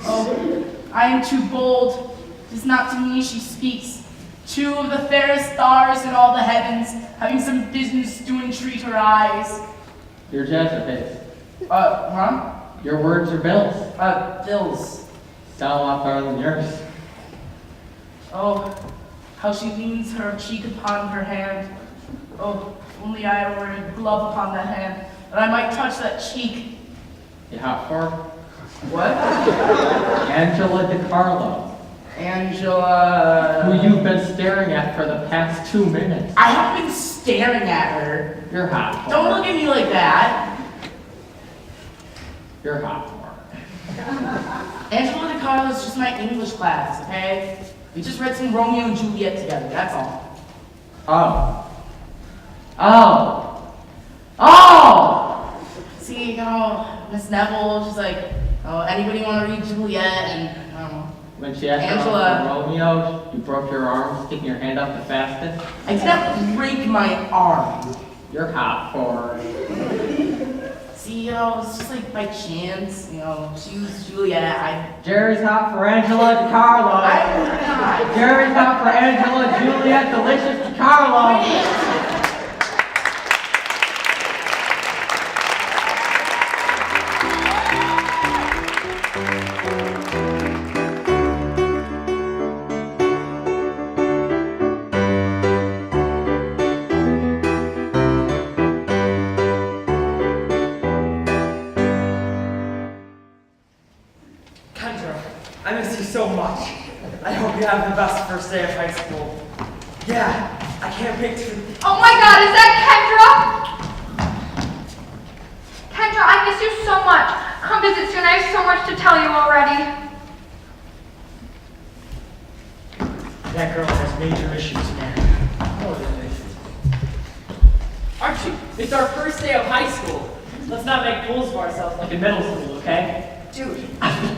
Oh, I am too bold. It is not to me she speaks. Two of the fairest stars in all the heavens, having some business to entreat her eyes. Your jazz are his. Your words are Bill's. Bill's. Sound a lot better than yours. Oh, how she leans her cheek upon her hand. Oh, if only I were a glove upon that hand, and I might touch that cheek. You hot for her? What? Angela DiCarlo. Angela... Who you've been staring at for the past 2 minutes. I haven't been staring at her. You're hot for Don't her. look at me like that. You're hot for her. Angela DiCarlo is just my English class, okay? We just read some Romeo and Juliet together, that's all. Oh! See, Miss Neville, she's like, anybody want to read Juliet? And, I don't know. When she asked Angela. for Romeo, you broke your arm, sticking your hand up the fastest. I did not break my arm. You're hot for her. See, it's just like by chance, she was Juliet, Jerry's hot for Angela DiCarlo. I'm not. Jerry's hot for Angela Juliet Delicious DiCarlo. I miss you so much. I hope you have the best first day of high school. Yeah, I can't wait to... Oh my god, is that Kendra? Kendra, I miss you so much. Come visit soon, I have so much to tell you already. That girl has major issues, man. Archie, it's our first day of high school. Let's not make fools of ourselves like in middle school, okay? Dude,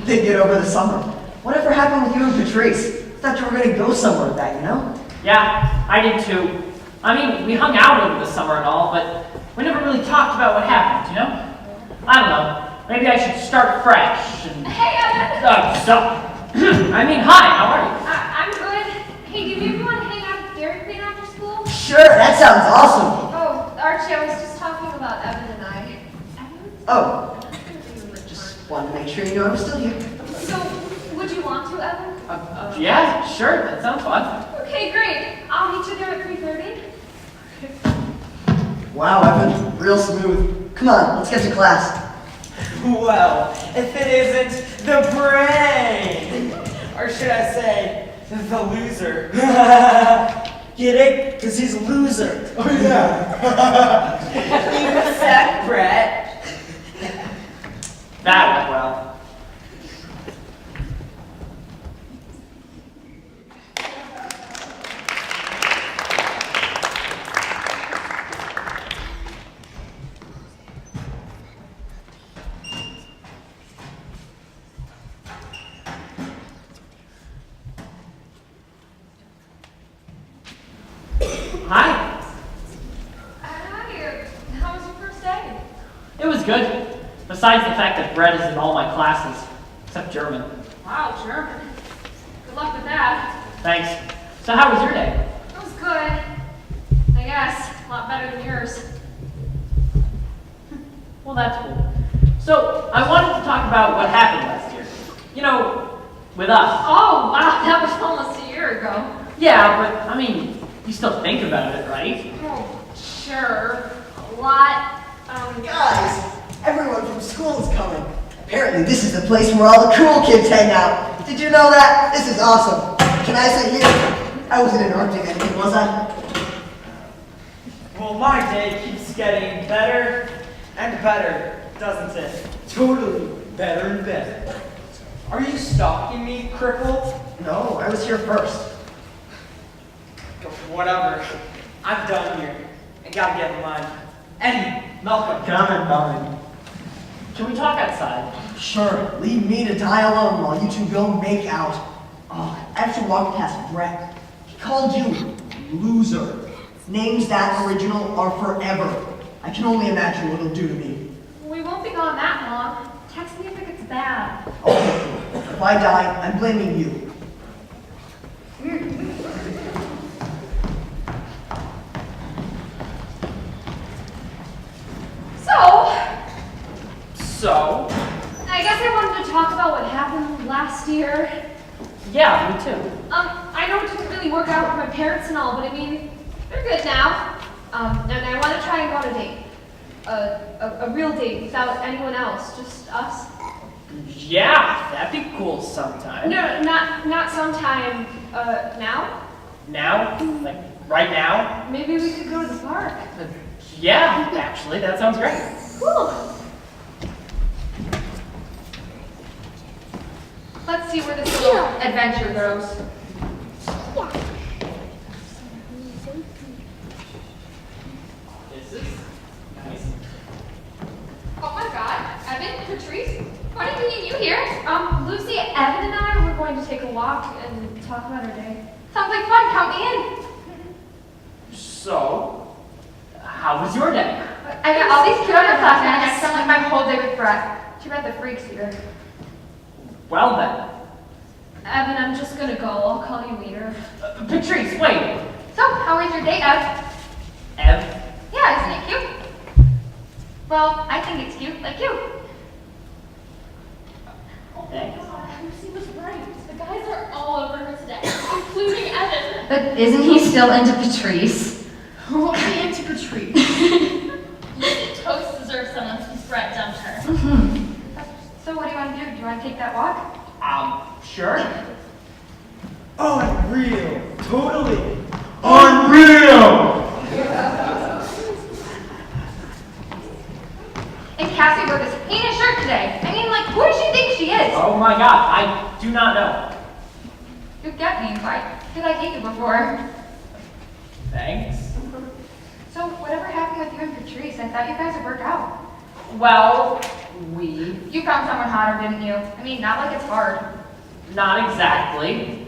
they get over the summer. Whatever happened with you and Patrice? Thought you were gonna go somewhere with that, you know? Yeah, I did too. I mean, we hung out over the summer and all, but we never really talked about what happened, you know? I don't know. Maybe I should start fresh and... Hey, Evan! I mean, hi, how are you? I'm good. Hey, do you want to hang out at Dairy Queen after school? Sure, that sounds awesome. Oh, Archie, I was just talking about Evan and I. Oh, just wanted to make sure you know I'm still here. So, would you want to, Evan? Yeah, sure, that sounds fun. Okay, great. I'll meet you there at 3:30. Wow, Evan, real smooth. Come on, let's get to class. Well, if it isn't the brain! Or should I say, the loser. Get it? Because he's a loser. Oh, yeah. You said, Brett. That went well. Hi. Hi. How was your first day? It was good. Besides the fact that Brett is in all my classes, except German. Wow, German. Good luck with that. Thanks. So how was your day? It was good. I guess. A lot better than yours. Well, that's cool. So, I wanted to talk about what happened last year. You know, with us. Oh, wow, that was almost a year ago. Yeah, but, I mean, you still think about it, right? Oh, sure. A lot. Guys, everyone from school is coming. Apparently this is the place where all the cool kids hang out. Did you know that? This is awesome. Can I sit here? I wasn't interrupting anything, was I? Well, my day keeps getting better and better, doesn't it? Totally better and better. Are you stalking me, crippled? No, I was here first. Whatever. I'm done here. I gotta get in line. Eddie, Malcolm. Coming. Can we talk outside? Sure, leave me to die alone while you two go make out. Oh, I actually walked past Brett. He called you loser. Names that original are forever. I can only imagine what it'll do to me. We won't be gone that long. Text me if it gets bad. Okay, cool. If I die, I'm blaming you. So, I guess I wanted to talk about what happened last year. Yeah, me too. I know it didn't really work out with my parents and all, but I mean, they're good now. And I want to try and go on a date. A real date without anyone else, just us. Yeah, that'd be cool sometime. No, not sometime, now? Now? Like, right now? Maybe we could go to the park. Yeah, actually, that sounds great. Cool. Let's see where this little adventure goes. This is nice. Oh my god, Evan, Patrice, funny meeting you here. Lucy, Evan and I were going to take a walk and talk about our day. Sounds like fun, count me in. So, how was your day? I got all these cute underclassmen and I spent like my whole day with Brett. Too bad the freak's here. Well then. Evan, I'm just gonna go. I'll call you later. Patrice, wait. So, how was your day, Ev? Ev? Yeah, isn't it cute? Well, I think it's cute, like you. Thanks. Lucy was right. The guys are all over her today, including Evan. But isn't he still into Patrice? Who won't be into Quattrini? Lucy Toast deserves someone since Brett dumped her. So what do you want to do? Do you want to take that walk? Sure. Unreal. Totally. Unreal! And Cassie wore this heinous shirt today. I mean, like, who does she think she is? Oh my god, I do not know. You get me. Why did I hate you before? Thanks. So whatever happened with you and Patrice? I thought you guys would work out. Well, You found someone hotter, didn't you? I mean, not like it's hard. Not exactly.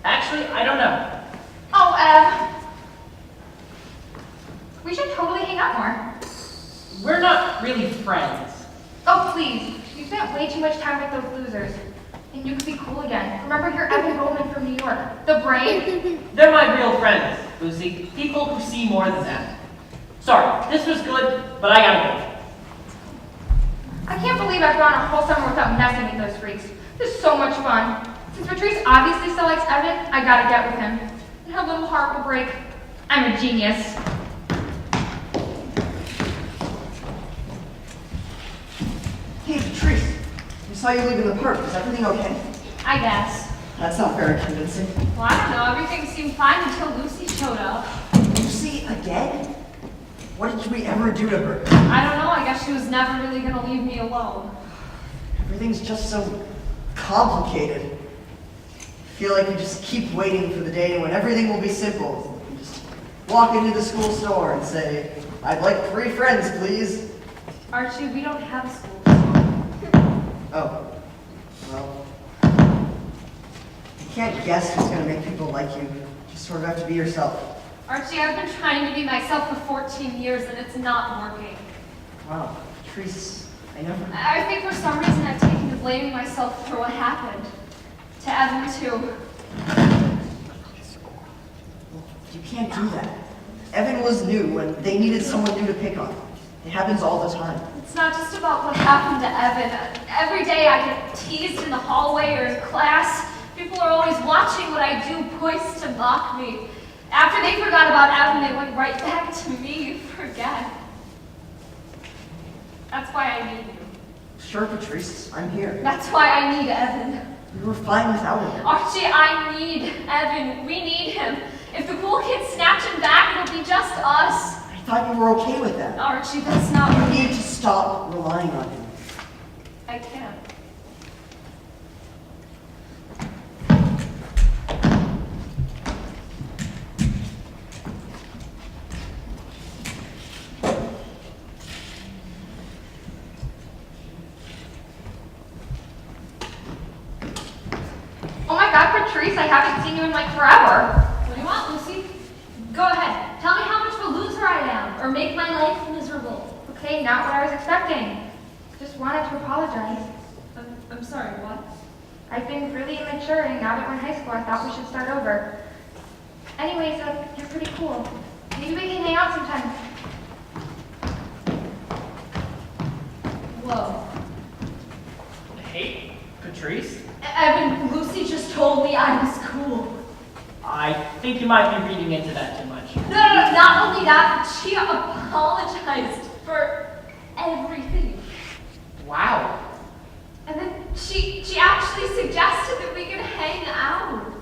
Actually, I don't know. Oh, we should totally hang out more. We're not really friends. Oh, please. You spent way too much time with those losers. And you could be cool again. Remember your Evan Bowman from New York, the brain? They're my real friends, Lucy. People who see more than that. Sorry, this was good, but I gotta go. I can't believe I've gone a whole summer without messing with those freaks. This is so much fun. Since Patrice obviously still likes Evan, I gotta get with him. And her little heart will break. I'm a genius. Hey, Patrice. I saw you leaving the park. Is everything okay? I guess. That's not very convincing. Well, I don't know. Everything seemed fine until Lucy showed up. Lucy again? What did we ever do to her? I don't know. I guess she was never really going to leave me alone. Everything's just so complicated. I feel like we just keep waiting for the day when everything will be simple. We just walk into the school store and say, I'd like 3 friends, please. Archie, we don't have a school. Oh. Well, you can't guess who's going to make people like you. You just sort of have to be yourself. Archie, I've been trying to be myself for 14 years and it's not working. Wow, Patrice, I think for some reason I've taken to blaming myself for what happened. To Evan, too. You can't do that. Evan was new, and they needed someone new to pick on. It happens all the time. It's not just about what happened to Evan. Every day I get teased in the hallway or in class. People are always watching what I do, poised to mock me. After they forgot about Evan, they went right back to me. Forget. That's why I need you. Sure, Patrice, I'm here. That's why I need Evan. We were fine without him. Archie, I need Evan. We need him. If the cool kids snatch him back, it'll be just us. I thought you were okay with that. Archie, that's not You what need to stop relying on him. I can't. Oh my God, Patrice, I haven't seen you in like forever. What do you want, Lucy? Go ahead. Tell me how much of a loser I am, or make my life miserable. Okay, not what I was expecting. Just wanted to apologize. I'm sorry, what? I've been really immature, and now that we're in high school, I thought we should start over. Anyways, you're pretty cool. Maybe we can hang out sometime. Whoa. Hey, Patrice? Evan, Lucy just told me I was cool. I think you might be reading into that too much. No, not only that, but she apologized for everything. Wow. And then she actually suggested that we could hang out.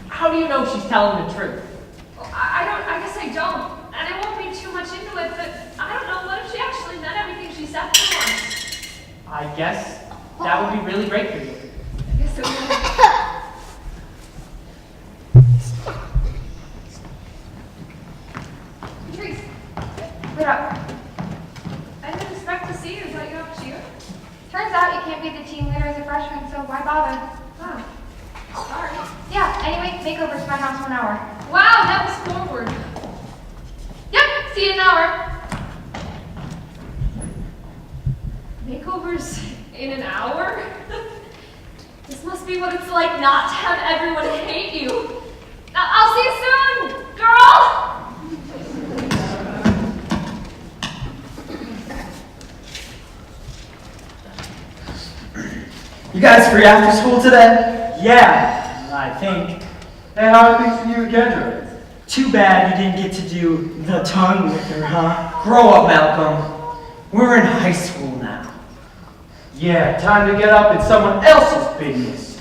How do you know she's telling the truth? I guess I don't. And I won't read too much into it, but I don't know, what if she actually meant everything she said for once? I guess that would be really great for you. I guess it would. Patrice, get up. I didn't expect to see you. Is that you up to you? Turns out you can't be the team leader as a freshman, so why bother? Oh, sorry. Yeah, anyway, makeover's my house in 1 hour. Wow, that was forward. Yep, see you in an hour. Makeovers in an hour? This must be what it's like not to have everyone hate you. I'll see you soon, girl! You guys free after school today? Yeah, I think. Hey, how are things for you and Kendra? Too bad you didn't get to do the tongue licker, huh? Grow up, Malcolm. We're in high school now. Yeah, time to get up in someone else's business.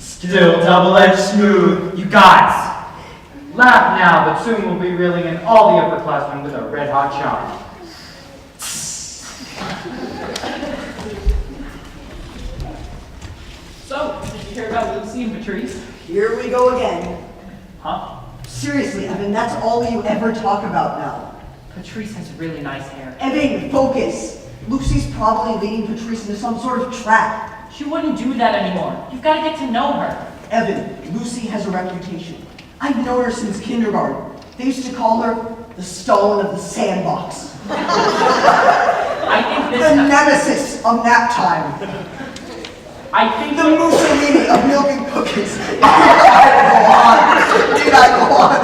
Still double-edged smooth. You guys. Laugh now, but soon we'll be reeling in all the upperclassmen with a red-hot shot. So, did you hear about Lucy and Patrice? Here we go again. Huh? Seriously, Evan, that's all you ever talk about now. Patrice has really nice hair. Evan, focus. Lucy's probably leading Patrice into some sort of trap. She wouldn't do that anymore. You've got to get to know her. Evan, Lucy has a reputation. I've known her since kindergarten. They used to call her the Stalin of the sandbox. I think this the nemesis of nap time. I think the Mussolini of milk and cookies. Did I go on?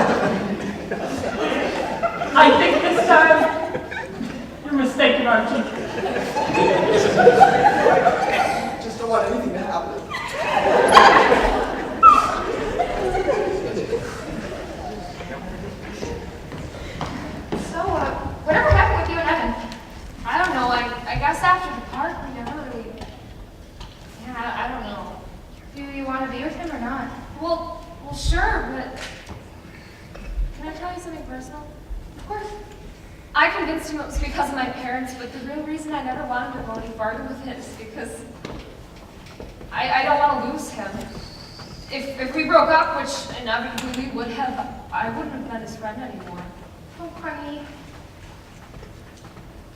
I think this time you're mistaken, Archie. Just don't want anything to happen. So, whatever happened with you and Evan? I don't know, I guess after the park we never really... Yeah, I don't know. Do you want to be with him or not? Well, sure, but... Can I tell you something personal? Of course. I convinced him it was because of my parents, but the real reason I never wanted to go any farther with him is because I don't want to lose him. If we broke up, which inevitably we would have, I wouldn't have been his friend anymore. Oh, honey.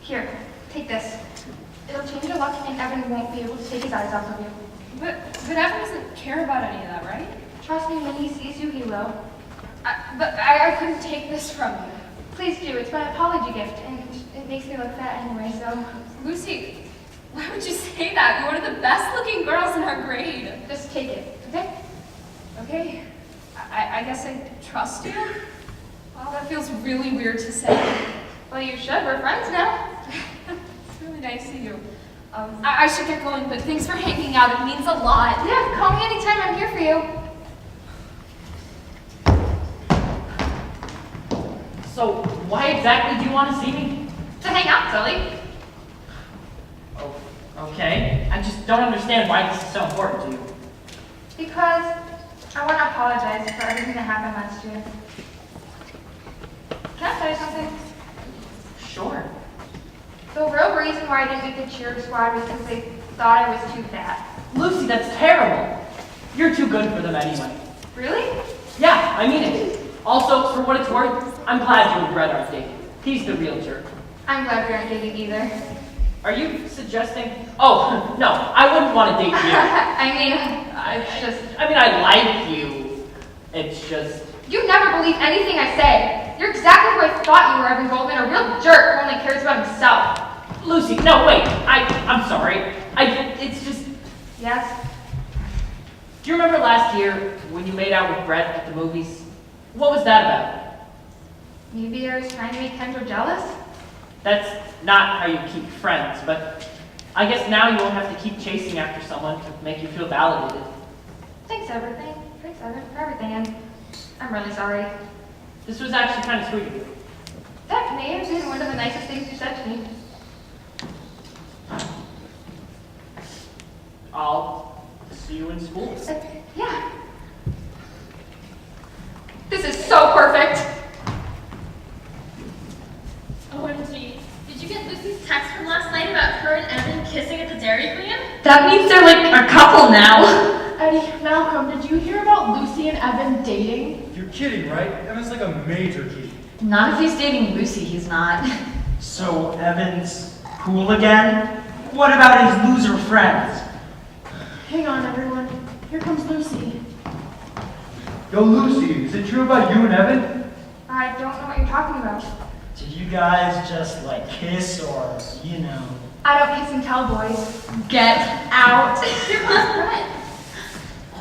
Here, take this. It'll change your luck and Evan won't be able to take his eyes off of you. But Evan doesn't care about any of that, right? Trust me, when he sees you, he will. But I couldn't take this from you. Please do. It's my apology gift, and it makes me look fat anyway, so... Lucy, why would you say that? You're one of the best-looking girls in our grade. Just take it, okay? Okay. I guess I trust you? Well, that feels really weird to say. Well, you should. We're friends now. It's really nice of you. I should get going, but thanks for hanging out. It means a lot. Yeah, call me anytime. I'm here for you. So, why exactly do you want to see me? To hang out, silly. Oh, okay. I just don't understand why this is so important to you. Because I want to apologize for everything that happened last year. Can I tell you something? Sure. The real reason why I didn't make the cheer squad was because they thought I was too fat. Lucy, that's terrible. You're too good for them anyway. Really? Yeah, I mean it. Also, for what it's worth, I'm glad you and Brett aren't dating. He's the real jerk. I'm glad we aren't dating either. Are you suggesting? Oh, no, I wouldn't want to date you. I like you. It's just... You never believe anything I say. You're exactly who I thought you were, Evan Goldman, a real jerk who only cares about himself. Lucy, no, wait. I'm sorry. It's just... Yes? Do you remember last year when you made out with Brett at the movies? What was that about? Maybe I was trying to make Kendra jealous? That's not how you keep friends, but I guess now you won't have to keep chasing after someone to make you feel validated. Thanks, Evan, for everything, and I'm really sorry. This was actually kind of sweet of you. That may have been one of the nicest things you said to me. I'll see you in school. Yeah. This is so perfect. OMG. Did you get Lucy's text from last night about her and Evan kissing at the Dairy Queen? That means they're like a couple now. Eddie, Malcolm, did you hear about Lucy and Evan dating? You're kidding, right? Evan's like a major geek. Not if he's dating Lucy, he's not. So Evan's cool again? What about his loser friends? Hang on, everyone. Here comes Lucy. Yo, Lucy, is it true about you and Evan? I don't know what you're talking about. Did you guys just like kiss or, you know? I don't kiss and tell, boys. Get out. Here comes Brett.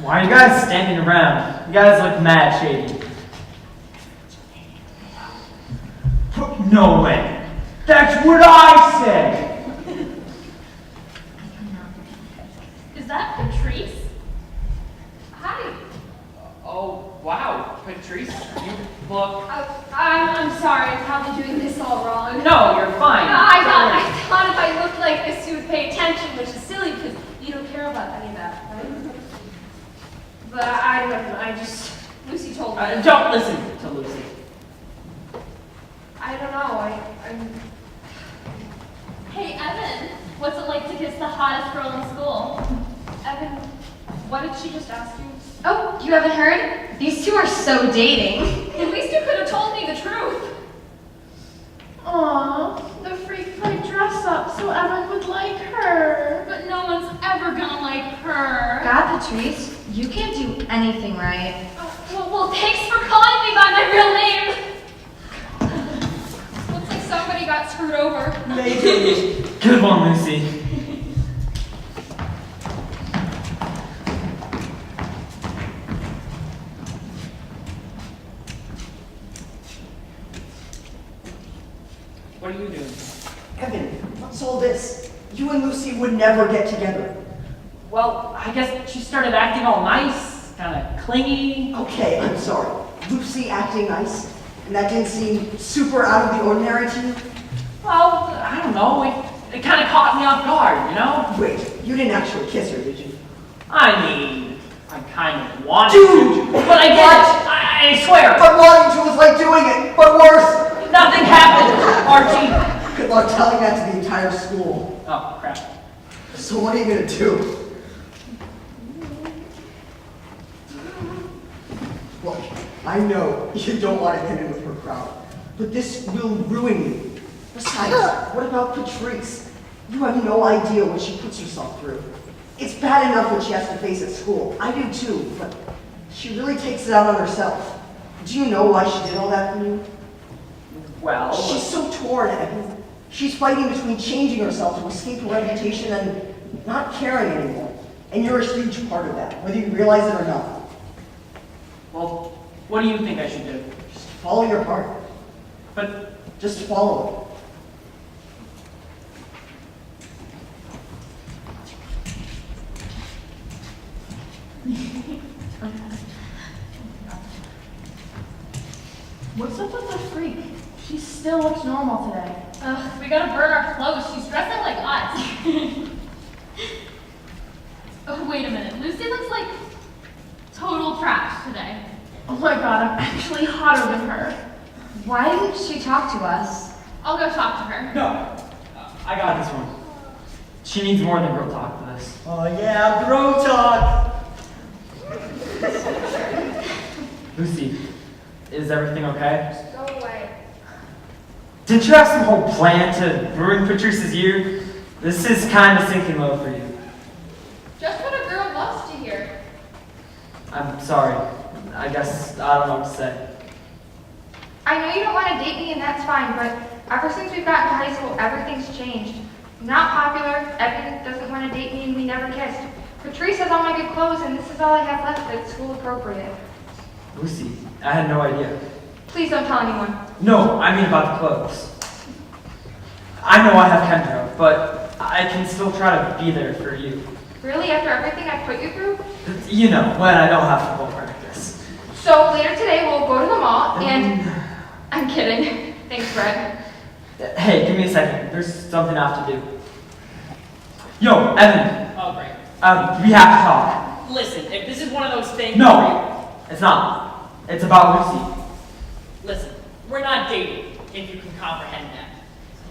Why are you guys standing around? You guys look mad shady. No way. That's what I said. Is that Patrice? Hi. Oh, wow. Patrice, you look... I'm sorry. I'm probably doing this all wrong. No, you're fine. I thought if I looked like this, you would pay attention, which is silly because you don't care about any of that, right? But I don't know. Lucy told me. Don't listen to Lucy. I don't know. Hey, Evan, what's it like to kiss the hottest girl in school? Evan, what did she just ask you? Oh, you haven't heard? These two are so dating. At least you could have told me the truth. Aww, the freak played dress up so Evan would like her. But no one's ever gonna like her. God, Patrice, you can't do anything right. Well, thanks for calling me by my real name. Looks like somebody got screwed over. Maybe. Good one, Lucy. What are you doing? Evan, what's all this? You and Lucy would never get together. Well, I guess she started acting all nice, kind of clingy. Okay, I'm sorry. Lucy acting nice? And that didn't seem super out of the ordinary to you? Well, I don't know. It kind of caught me off guard, you know? Wait, you didn't actually kiss her, did you? I mean, I kind of wanted to, but I didn't. I swear. But wanting to was like doing it, but worse. Nothing happened, Archie. Good luck telling that to the entire school. Oh, crap. So what are you gonna do? Look, I know you don't want to get in with her crowd, but this will ruin you. Besides, what about Patrice? You have no idea what she puts herself through. It's bad enough what she has to face at school. I do too, but she really takes it out on herself. Do you know why she did all that for you? Well... She's so torn, Evan. She's fighting between changing herself to escape her reputation and not caring anymore. And you're a huge part of that, whether you realize it or not. Well, What do you think I should do? Just follow your heart. But just follow it. What's up with the freak? She still looks normal today. Ugh, we gotta burn our clothes. She's dressing like us. Oh, wait a minute. Lucy looks like total trash today. Oh my god, I'm actually hotter than her. Why didn't she talk to us? I'll go talk to her. No, I got this one. She needs more than girl talk for this. Oh yeah, bro talk. Lucy, is everything okay? Just go away. Didn't you have some whole plan to ruin Patrice's year? This is kind of sinking low for you. Just what a girl loves to hear. I'm sorry. I guess I don't know what to say. I know you don't want to date me, and that's fine, but ever since we've gotten to high school, everything's changed. I'm not popular, Evan doesn't want to date me, and we never kissed. Patrice has all my good clothes, and this is all I have left that's school appropriate. Lucy, I had no idea. Please don't tell anyone. No, I mean about the clothes. I know I have Kendra, but I can still try to be there for you. Really, after everything I put you through? You know, when I don't have football practice. So later today, we'll go to the mall, and... I'm kidding. Thanks, Greg. Hey, give me a second. There's something I have to do. Yo, Evan. Oh, great. We have to talk. Listen, if this is one of those things... No, it's not. It's about Lucy. Listen, we're not dating, if you can comprehend that.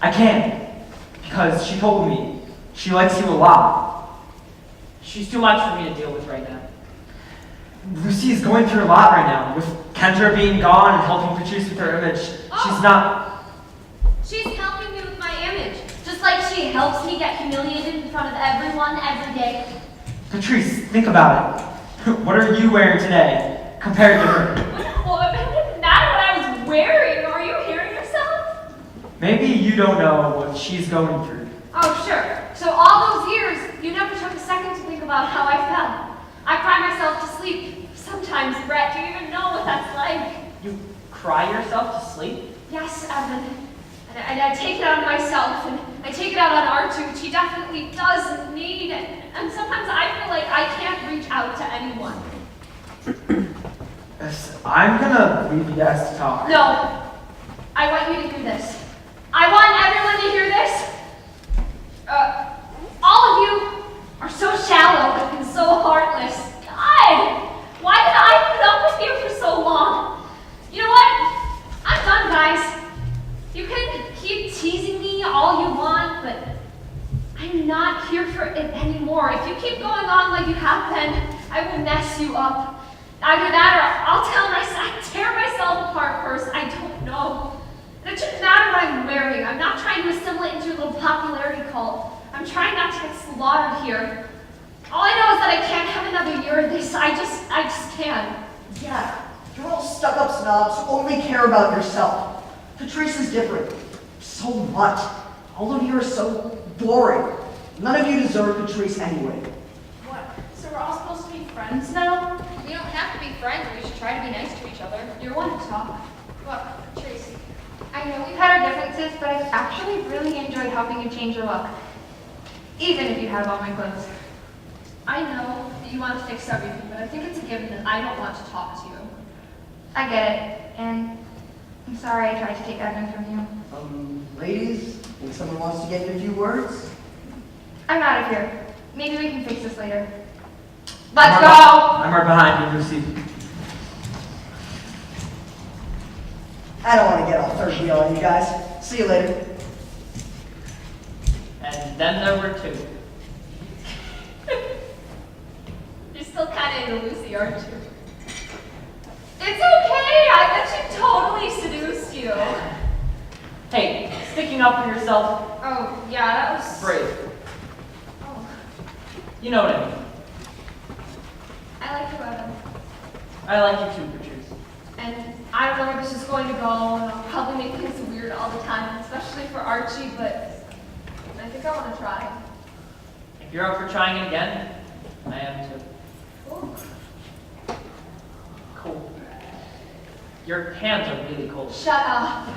I can't. Because she told me she likes you a lot. She's too much for me to deal with right now. Lucy is going through a lot right now. With Kendra being gone and helping Patrice with her image, she's not... She's helping me with my image. Just like she helps me get humiliated in front of everyone every day. Patrice, think about it. What are you wearing today compared to her? Well, it didn't matter what I was wearing. Are you hearing yourself? Maybe you don't know what she's going through. Oh, sure. So all those years, you never took a second to think about how I felt. I cry myself to sleep. Sometimes, Brett, do you even know what that's like? You cry yourself to sleep? Yes, Evan. And I take it out on myself, and I take it out on R2, which he definitely does need. And sometimes I feel like I can't reach out to anyone. I'm gonna leave you guys to talk. No. I want you to hear this. I want everyone to hear this. All of you are so shallow and so heartless. God! Why did I put up with you for so long? You know what? I'm done, guys. You can keep teasing me all you want, but I'm not here for it anymore. If you keep going on like you have been, I will mess you up. Either that or I'll tear myself apart first. I don't know. And it shouldn't matter what I'm wearing. I'm not trying to assimilate into your little popularity cult. I'm trying not to get slaughtered here. All I know is that I can't have another year of this. I just can't. Yeah, you're all stuck-up snobs who only care about yourself. Patrice is different. So what? All of you are so boring. None of you deserve Patrice anyway. What? So we're all supposed to be friends now? We don't have to be friends, we should try to be nice to each other. You're one to talk. Look, Tracy, I know we've had our differences, but I've actually really enjoyed helping you change your look. Even if you have all my clothes. I know that you want to fix everything, but I think it's a given that I don't want to talk to you. I get it, and I'm sorry I tried to take Evan from you. Ladies, think someone wants to get in a few words? I'm out of here. Maybe we can fix this later. Let's go! I'm right behind you, Lucy. I don't want to get all third wheel on you guys. See you later. And then there were two. You're still kind of into Lucy, aren't you? It's okay. I bet she totally seduced you. Hey, sticking up for yourself. Oh, yeah, that was... Brave. Oh, You know what I mean. I like you, Evan. I like you too, Patrice. And I don't know where this is going to go, and I'll probably make things weird all the time, especially for Archie, but I think I want to try. If you're up for trying it again, I am too. Ooh. Cool. Your hands are really cold. Shut up.